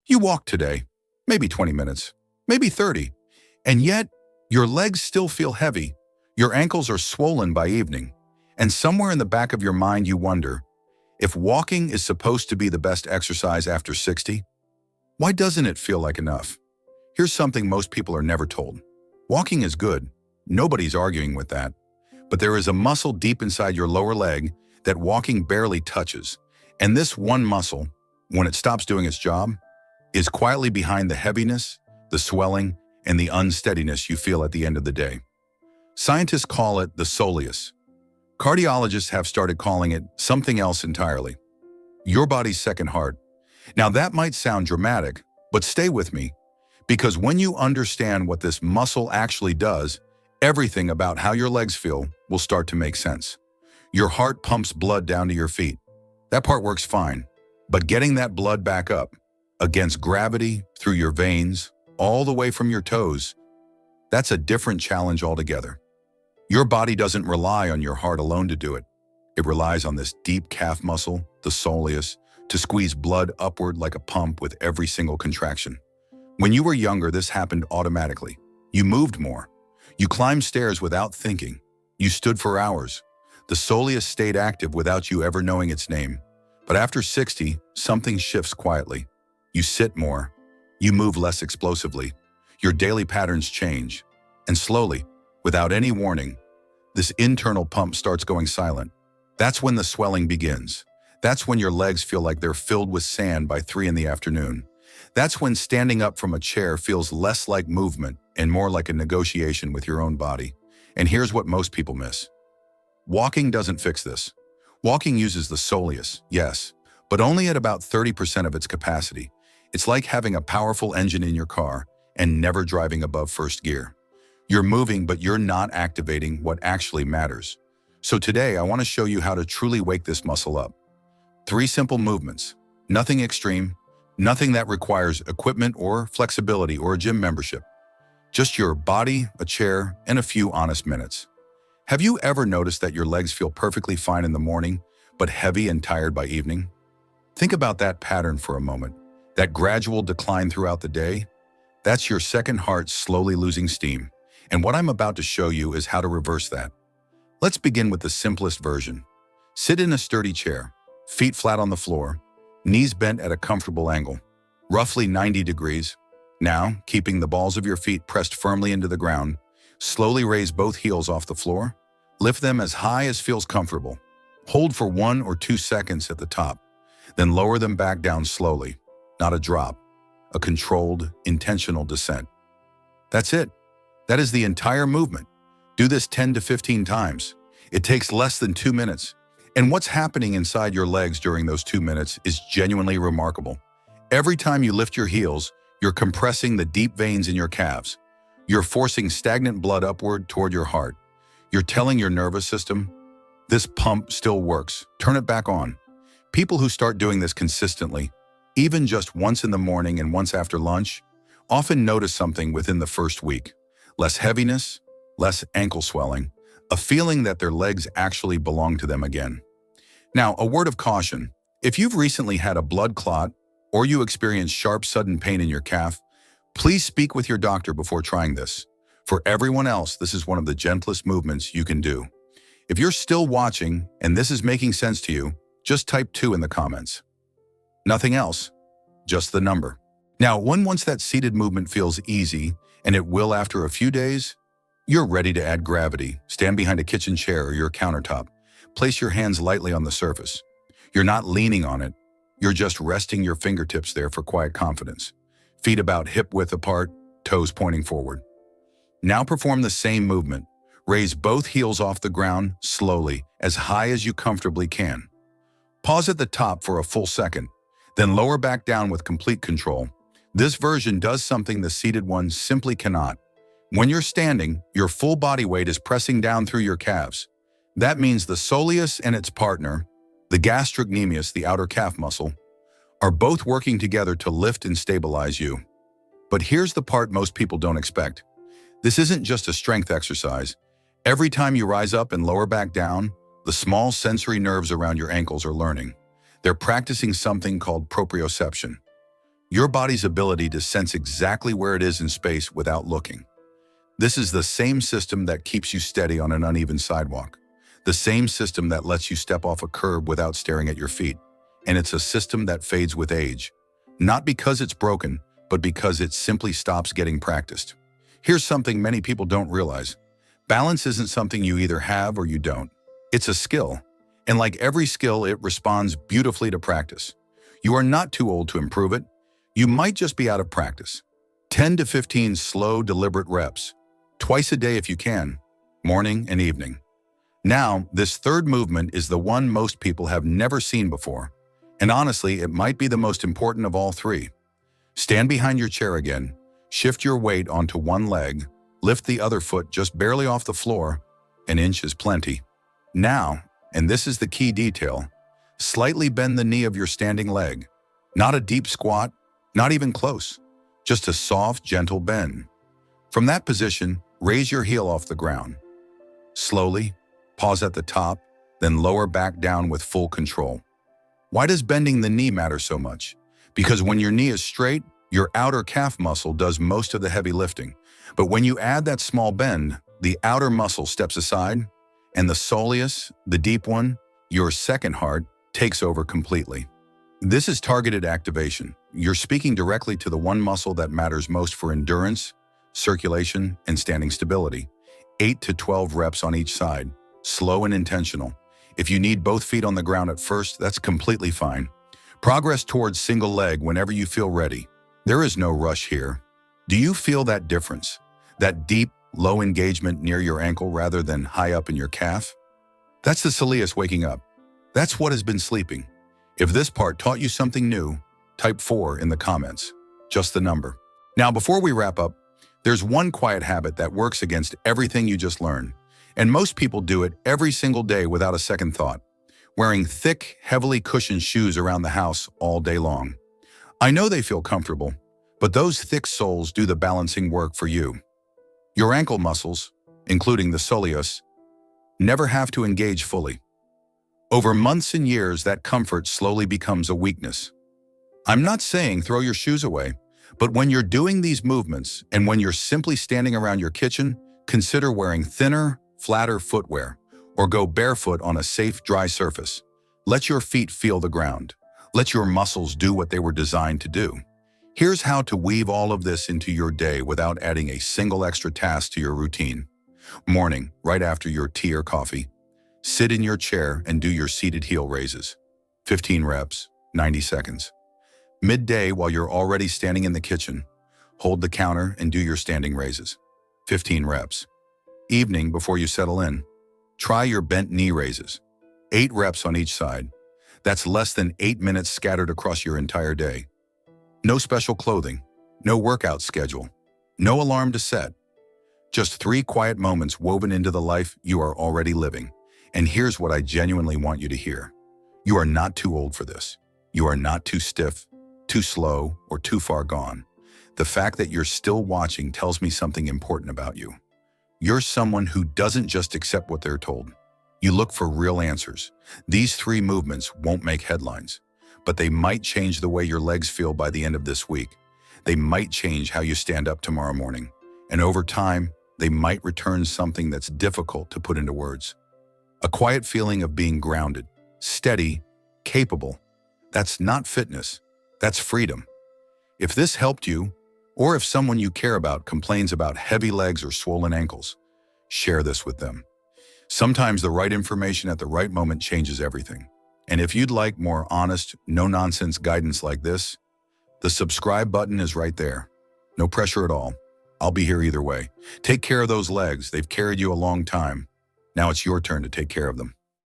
You walk today, maybe 20 minutes, maybe 30, and yet your legs still feel heavy. Your ankles are swollen by evening, and somewhere in the back of your mind you wonder, if walking is supposed to be the best exercise after 60, why doesn't it feel like enough? Here's something most people are never told. Walking is good. Nobody's arguing with that. But there is a muscle deep inside your lower leg that walking barely touches. And this one muscle, when it stops doing its job, is quietly behind the heaviness, the swelling, and the unsteadiness you feel at the end of the day. Scientists call it the soleus. Cardiologists have started calling it something else entirely. Your body's second heart. Now that might sound dramatic, but stay with me, because when you understand what this muscle actually does, everything about how your legs feel will start to make sense. Your heart pumps blood down to your feet. That part works fine, but getting that blood back up, against gravity, through your veins, all the way from your toes, that's a different challenge altogether. Your body doesn't rely on your heart alone to do it. It relies on this deep calf muscle, the soleus, to squeeze blood upward like a pump with every single contraction. When you were younger, this happened automatically. You moved more. You climbed stairs without thinking. You stood for hours. The soleus stayed active without you ever knowing its name. But after 60, something shifts quietly. You sit more. You move less explosively. Your daily patterns change. And slowly, without any warning, this internal pump starts going silent. That's when the swelling begins. That's when your legs feel like they're filled with sand by 3 in the afternoon. That's when standing up from a chair feels less like movement and more like a negotiation with your own body. And here's what most people miss. Walking doesn't fix this. Walking uses the soleus, yes, but only at about 30% of its capacity. It's like having a powerful engine in your car and never driving above first gear. You're moving, but you're not activating what actually matters. So today, I want to show you how to truly wake this muscle up. 3 simple movements, nothing extreme, nothing that requires equipment or flexibility or a gym membership. Just your body, a chair, and a few honest minutes. Have you ever noticed that your legs feel perfectly fine in the morning, but heavy and tired by evening? Think about that pattern for a moment. That gradual decline throughout the day, that's your second heart slowly losing steam. And what I'm about to show you is how to reverse that. Let's begin with the simplest version. Sit in a sturdy chair, feet flat on the floor, knees bent at a comfortable angle, roughly 90 degrees. Now, keeping the balls of your feet pressed firmly into the ground, slowly raise both heels off the floor. Lift them as high as feels comfortable. Hold for 1 or 2 seconds at the top, then lower them back down slowly. Not a drop, a controlled, intentional descent. That's it. That is the entire movement. Do this 10 to 15 times. It takes less than 2 minutes. And what's happening inside your legs during those 2 minutes is genuinely remarkable. Every time you lift your heels, you're compressing the deep veins in your calves. You're forcing stagnant blood upward toward your heart. You're telling your nervous system, this pump still works. Turn it back on. People who start doing this consistently, even just once in the morning and once after lunch, often notice something within the first week. Less heaviness, less ankle swelling, a feeling that their legs actually belong to them again. Now, a word of caution. If you've recently had a blood clot or you experience sharp, sudden pain in your calf, please speak with your doctor before trying this. For everyone else, this is one of the gentlest movements you can do. If you're still watching and this is making sense to you, just type 2 in the comments. Nothing else, just the number. Now, once that seated movement feels easy, and it will after a few days, you're ready to add gravity. Stand behind a kitchen chair or your countertop. Place your hands lightly on the surface. You're not leaning on it. You're just resting your fingertips there for quiet confidence. Feet about hip-width apart, toes pointing forward. Now perform the same movement. Raise both heels off the ground slowly, as high as you comfortably can. Pause at the top for a full second, then lower back down with complete control. This version does something the seated one simply cannot. When you're standing, your full body weight is pressing down through your calves. That means the soleus and its partner, the gastrocnemius, the outer calf muscle, are both working together to lift and stabilize you. But here's the part most people don't expect. This isn't just a strength exercise. Every time you rise up and lower back down, the small sensory nerves around your ankles are learning. They're practicing something called proprioception. your body's ability to sense exactly where it is in space without looking. This is the same system that keeps you steady on an uneven sidewalk, the same system that lets you step off a curb without staring at your feet. And it's a system that fades with age, not because it's broken, but because it simply stops getting practiced. Here's something many people don't realize. Balance isn't something you either have or you don't. It's a skill. And like every skill, it responds beautifully to practice. You are not too old to improve it. You might just be out of practice. 10 to 15 slow, deliberate reps, twice a day if you can, morning and evening. Now, this third movement is the one most people have never seen before. And honestly, it might be the most important of all three. Stand behind your chair again, shift your weight onto one leg, lift the other foot just barely off the floor. An inch is plenty. Now, and this is the key detail, slightly bend the knee of your standing leg. Not a deep squat, not even close, just a soft, gentle bend. From that position, raise your heel off the ground. Slowly, pause at the top, then lower back down with full control. Why does bending the knee matter so much? Because when your knee is straight, your outer calf muscle does most of the heavy lifting. But when you add that small bend, the outer muscle steps aside, and the soleus, the deep one, your second heart, takes over completely. This is targeted activation. You're speaking directly to the one muscle that matters most for endurance, circulation, and standing stability. 8 to 12 reps on each side, slow and intentional. If you need both feet on the ground at first, that's completely fine. Progress towards single leg whenever you feel ready. There is no rush here. Do you feel that difference? That deep, low engagement near your ankle rather than high up in your calf? That's the soleus waking up. That's what has been sleeping. If this part taught you something new, type 4 in the comments. Just the number. Now, before we wrap up, there's one quiet habit that works against everything you just learned. And most people do it every single day without a second thought. Wearing thick, heavily cushioned shoes around the house all day long. I know they feel comfortable, but those thick soles do the balancing work for you. Your ankle muscles, including the soleus, never have to engage fully. Over months and years, that comfort slowly becomes a weakness. I'm not saying throw your shoes away, but when you're doing these movements and when you're simply standing around your kitchen, consider wearing thinner, flatter footwear, or go barefoot on a safe, dry surface. Let your feet feel the ground. Let your muscles do what they were designed to do. Here's how to weave all of this into your day without adding a single extra task to your routine. Morning, right after your tea or coffee, sit in your chair and do your seated heel raises. 15 reps, 90 seconds. Midday, while you're already standing in the kitchen, hold the counter and do your standing raises. 15 reps. Evening, before you settle in, try your bent knee raises. 8 reps on each side. That's less than 8 minutes scattered across your entire day. No special clothing, no workout schedule, no alarm to set. Just 3 quiet moments woven into the life you are already living. And here's what I genuinely want you to hear. You are not too old for this. You are not too stiff, too slow, or too far gone. The fact that you're still watching tells me something important about you. You're someone who doesn't just accept what they're told. You look for real answers. These 3 movements won't make headlines, but they might change the way your legs feel by the end of this week. They might change how you stand up tomorrow morning. And over time, they might return something that's difficult to put into words. A quiet feeling of being grounded, steady, capable. That's not fitness. That's freedom. If this helped you, or if someone you care about complains about heavy legs or swollen ankles, share this with them. Sometimes the right information at the right moment changes everything. And if you'd like more honest, no-nonsense guidance like this, the subscribe button is right there. No pressure at all. I'll be here either way. Take care of those legs. They've carried you a long time. Now it's your turn to take care of them.